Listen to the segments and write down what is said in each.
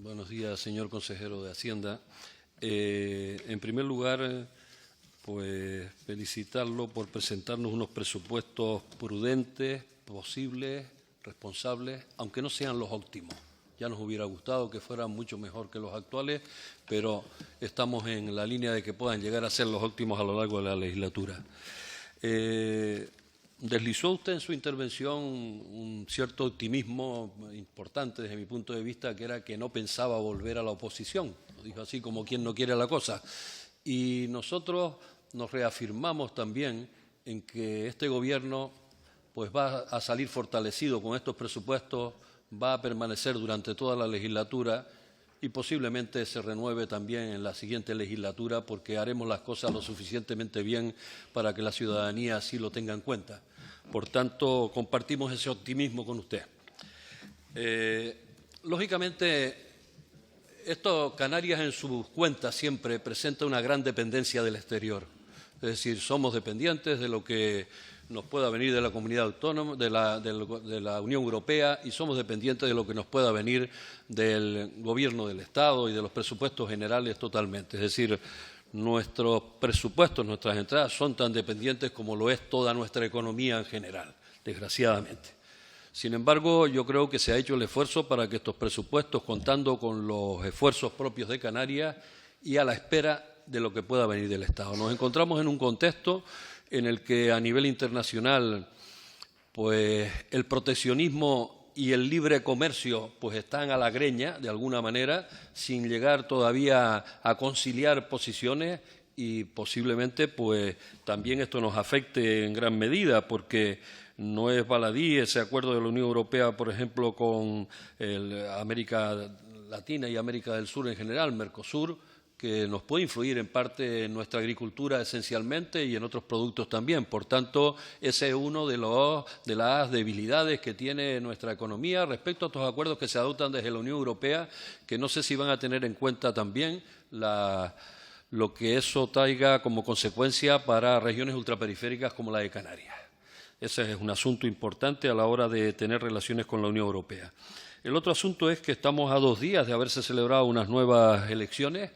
Buenos días, señor consejero de Hacienda. En primer lugar, pues felicitarlo por presentarnos unos presupuestos prudentes, posibles, responsables, aunque no sean los óptimos. Ya nos hubiera gustado que fueran mucho mejor que los actuales, pero estamos en la línea de que puedan llegar a ser los óptimos a lo largo de la legislatura. Deslizó usted en su intervención un cierto optimismo importante desde mi punto de vista, que era que no pensaba volver a la oposición. Lo dijo así como quien no quiere la cosa. Y nosotros nos reafirmamos también en que este gobierno pues va a salir fortalecido con estos presupuestos, va a permanecer durante toda la legislatura y posiblemente se renueve también en la siguiente legislatura, porque haremos las cosas lo suficientemente bien para que la ciudadanía así lo tenga en cuenta. Por tanto, compartimos ese optimismo con usted. Lógicamente, Canarias en sus cuentas siempre presenta una gran dependencia del exterior. Es decir, somos dependientes de lo que nos pueda venir de la comunidad autónoma, de la Unión Europea, y somos dependientes de lo que nos pueda venir del Gobierno del Estado y de los presupuestos generales totalmente. Es decir, nuestros presupuestos, nuestras entradas son tan dependientes como lo es toda nuestra economía en general, desgraciadamente. Sin embargo, yo creo que se ha hecho el esfuerzo para que estos presupuestos, contando con los esfuerzos propios de Canarias y a la espera de lo que pueda venir del Estado. Nos encontramos en un contexto en el que a nivel internacional pues el proteccionismo y el libre comercio pues están a la greña de alguna manera, sin llegar todavía a conciliar posiciones, y posiblemente pues también esto nos afecte en gran medida, porque no es baladí ese acuerdo de la Unión Europea, por ejemplo, con América Latina y América del Sur en general, Mercosur, que nos puede influir en parte en nuestra agricultura esencialmente y en otros productos también. Por tanto, ese es uno de las debilidades que tiene nuestra economía respecto a estos acuerdos que se adoptan desde la Unión Europea, que no sé si van a tener en cuenta también lo que eso traiga como consecuencia para regiones ultraperiféricas como la de Canarias. Ese es un asunto importante a la hora de tener relaciones con la Unión Europea. El otro asunto es que estamos a 2 días de haberse celebrado unas nuevas elecciones,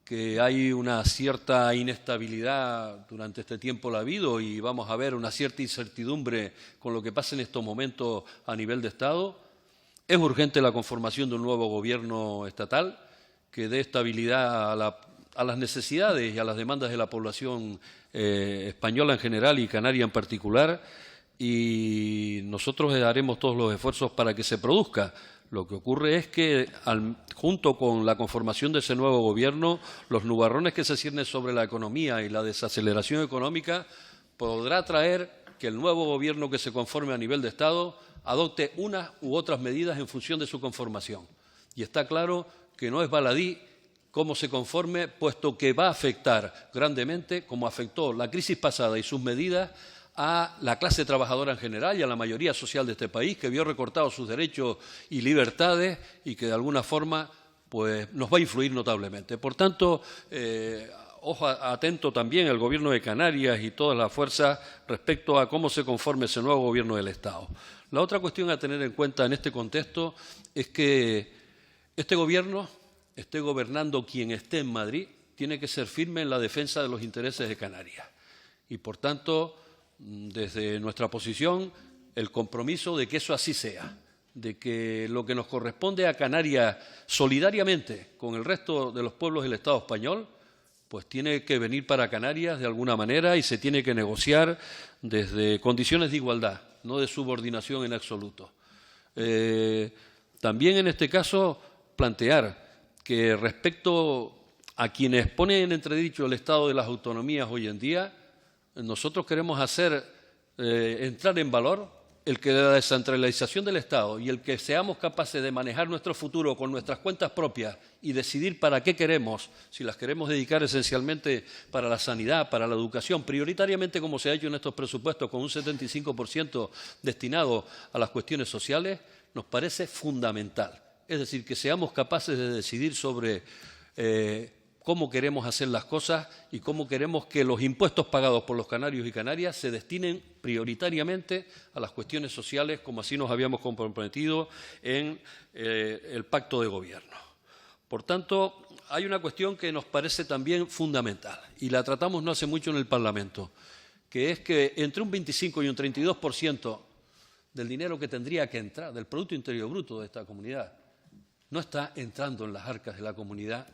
que hay una cierta inestabilidad durante este tiempo la ha habido, y vamos a ver una cierta incertidumbre con lo que pasa en estos momentos a nivel de Estado. Es urgente la conformación de un nuevo gobierno estatal que dé estabilidad a las necesidades y a las demandas de la población española en general y canaria en particular, y nosotros haremos todos los esfuerzos para que se produzca. Lo que ocurre es que, junto con la conformación de ese nuevo gobierno, los nubarrones que se ciernen sobre la economía y la desaceleración económica podrá traer que el nuevo gobierno que se conforme a nivel de Estado adopte unas u otras medidas en función de su conformación. Y está claro que no es baladí cómo se conforme, puesto que va a afectar grandemente, como afectó la crisis pasada y sus medidas, a la clase trabajadora en general y a la mayoría social de este país, que vio recortados sus derechos y libertades y que de alguna forma pues, nos va a influir notablemente. Por tanto, ojo atento también el Gobierno de Canarias y todas las fuerzas respecto a cómo se conforme ese nuevo Gobierno del Estado. La otra cuestión a tener en cuenta en este contexto es que este Gobierno, esté gobernando quien esté en Madrid, tiene que ser firme en la defensa de los intereses de Canarias. Y, por tanto, desde nuestra posición, el compromiso de que eso así sea, de que lo que nos corresponde a Canarias solidariamente con el resto de los pueblos del Estado español, pues tiene que venir para Canarias de alguna manera y se tiene que negociar desde condiciones de igualdad, no de subordinación en absoluto. También en este caso plantear que respecto a quienes ponen en entredicho el estado de las autonomías hoy en día, nosotros queremos hacer entrar en valor el que la descentralización del Estado y el que seamos capaces de manejar nuestro futuro con nuestras cuentas propias y decidir para qué queremos, si las queremos dedicar esencialmente para la sanidad, para la educación, prioritariamente como se ha hecho en estos presupuestos, con un 75% destinado a las cuestiones sociales, nos parece fundamental. Es decir, que seamos capaces de decidir sobre cómo queremos hacer las cosas y cómo queremos que los impuestos pagados por los canarios y canarias se destinen prioritariamente a las cuestiones sociales, como así nos habíamos comprometido en el pacto de gobierno. Por tanto, hay una cuestión que nos parece también fundamental y la tratamos no hace mucho en el Parlamento, que es que entre un 25 y un 32% del dinero que tendría que entrar, del Producto Interior Bruto de esta comunidad, no está entrando en las arcas de la comunidad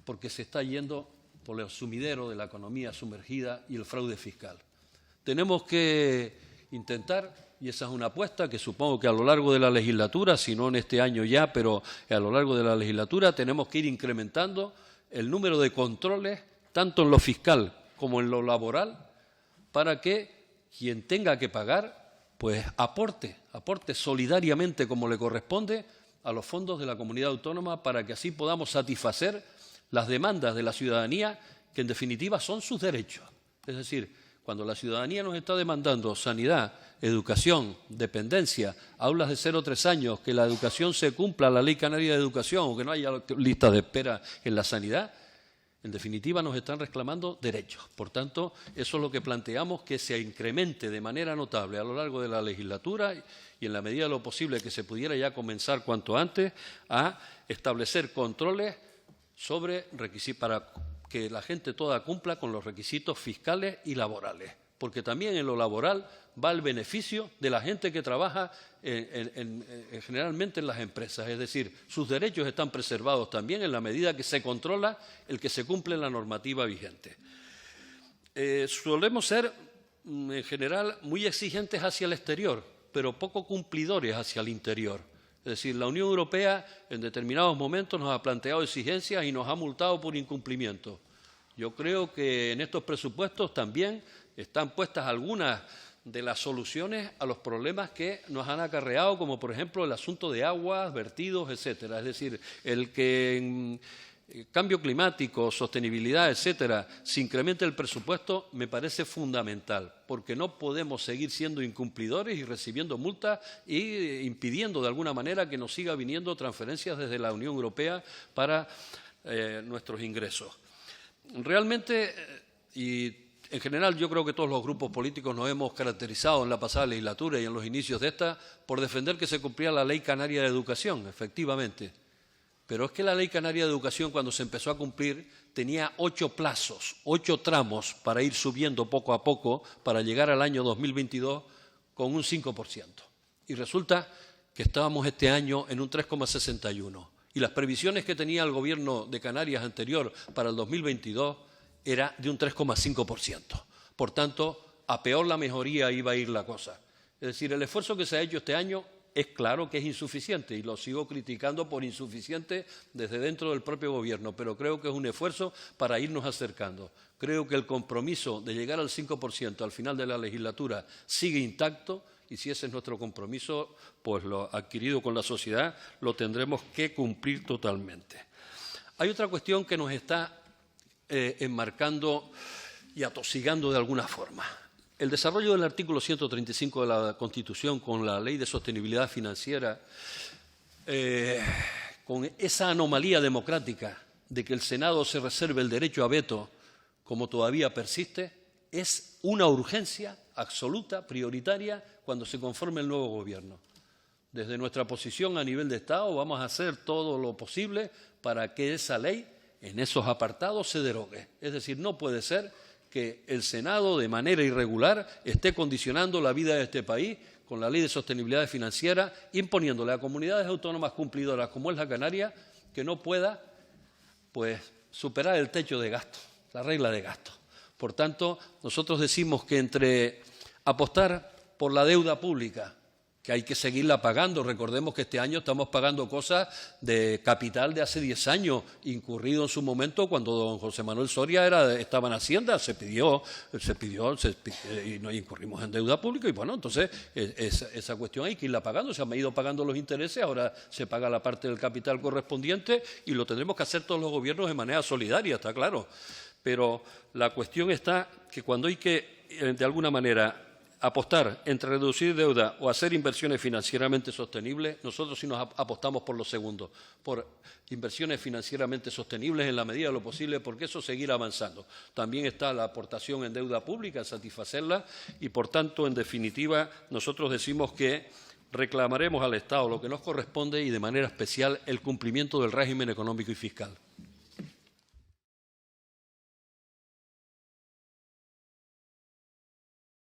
porque se está yendo por el sumidero de la economía sumergida y el fraude fiscal. Tenemos que intentar, y esa es una apuesta que supongo que a lo largo de la legislatura, si no en este año ya, pero a lo largo de la legislatura, tenemos que ir incrementando el número de controles, tanto en lo fiscal como en lo laboral, para que quien tenga que pagar, pues aporte solidariamente como le corresponde a los fondos de la comunidad autónoma para que así podamos satisfacer las demandas de la ciudadanía, que en definitiva son sus derechos. Es decir, cuando la ciudadanía nos está demandando sanidad, educación, dependencia, aulas de 0 a 3 años, que la educación se cumpla, la Ley Canaria de Educación, o que no haya listas de espera en la sanidad, en definitiva nos están reclamando derechos. Por tanto, eso es lo que planteamos, que se incremente de manera notable a lo largo de la legislatura y en la medida de lo posible que se pudiera ya comenzar cuanto antes a establecer controles para que la gente toda cumpla con los requisitos fiscales y laborales, porque también en lo laboral va el beneficio de la gente que trabaja generalmente en las empresas, es decir, sus derechos están preservados también en la medida que se controla el que se cumple la normativa vigente. Solemos ser, en general, muy exigentes hacia el exterior, pero poco cumplidores hacia el interior. Es decir, la Unión Europea en determinados momentos nos ha planteado exigencias y nos ha multado por incumplimiento. Yo creo que en estos presupuestos también están puestas algunas de las soluciones a los problemas que nos han acarreado, como por ejemplo el asunto de aguas, vertidos, etcétera. Es decir, el que en cambio climático, sostenibilidad, etcétera, se incremente el presupuesto me parece fundamental, porque no podemos seguir siendo incumplidores y recibiendo multas e impidiendo de alguna manera que nos siga viniendo transferencias desde la Unión Europea para nuestros ingresos. Realmente, y en general yo creo que todos los grupos políticos nos hemos caracterizado en la pasada legislatura y en los inicios de esta por defender que se cumpliera la Ley Canaria de Educación, efectivamente. Pero es que la Ley Canaria de Educación, cuando se empezó a cumplir, tenía 8 plazos, 8 tramos para ir subiendo poco a poco para llegar al año 2022 con un 5%. Y resulta que estábamos este año en un 3,61%. Y las previsiones que tenía el Gobierno de Canarias anterior para el 2022 era de un 3,5%. Por tanto, a peor la mejoría iba a ir la cosa. Es decir, el esfuerzo que se ha hecho este año es claro que es insuficiente y lo sigo criticando por insuficiente desde dentro del propio Gobierno, pero creo que es un esfuerzo para irnos acercando. Creo que el compromiso de llegar al 5% al final de la legislatura sigue intacto y si ese es nuestro compromiso, pues lo adquirido con la sociedad lo tendremos que cumplir totalmente. Hay otra cuestión que nos está enmarcando y atosigando de alguna forma. El desarrollo del artículo 135 de la Constitución con la Ley de Sostenibilidad Financiera, con esa anomalía democrática de que el Senado se reserve el derecho a veto, como todavía persiste, es una urgencia absoluta, prioritaria, cuando se conforme el nuevo Gobierno. Desde nuestra posición a nivel de Estado vamos a hacer todo lo posible para que esa ley, en esos apartados, se derogue. Es decir, no puede ser que el Senado, de manera irregular, esté condicionando la vida de este país con la Ley de Sostenibilidad Financiera, imponiéndole a comunidades autónomas cumplidoras como es la Canaria, que no pueda superar el techo de gasto, la regla de gasto. Por tanto, nosotros decimos que entre apostar por la deuda pública, que hay que seguirla pagando. Recordemos que este año estamos pagando cosas de capital de hace 10 años, incurrido en su momento cuando don José Manuel Soria estaba en Hacienda, se pidió y no incurrimos en deuda pública y bueno, entonces esa cuestión hay que irla pagando. Se han ido pagando los intereses, ahora se paga la parte del capital correspondiente y lo tendremos que hacer todos los gobiernos de manera solidaria, está claro. Pero la cuestión está que cuando hay que, de alguna manera, apostar entre reducir deuda o hacer inversiones financieramente sostenibles, nosotros sí nos apostamos por lo segundo, por inversiones financieramente sostenibles en la medida de lo posible, porque eso seguirá avanzando. También está la aportación en deuda pública, satisfacerla y, por tanto, en definitiva, nosotros decimos que reclamaremos al Estado lo que nos corresponde y, de manera especial, el cumplimiento del régimen económico y fiscal.